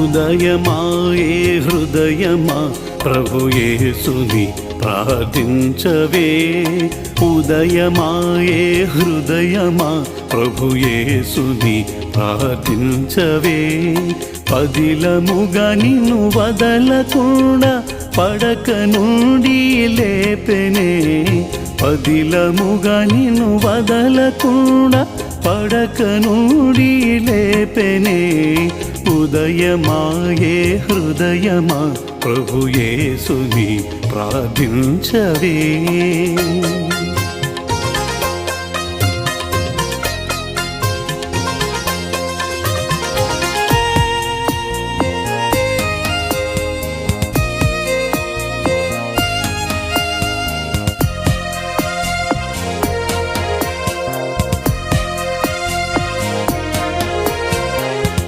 ఉదయమాయే హృదయమా ప్రభు యేసుని ప్రార్థించవే. ఉదయమాయే హృదయమా ప్రభు యేసుని ప్రార్థించవే. పదిలముగా నిన్ను వదలకుండా పడక నుండి లేపెనే. పదిలముగా నిన్ను వదలకుండా పడక నుండి లేపెనే. ఉదయమాయే హృదయమా ప్రభు యేసుని ప్రార్థించవే.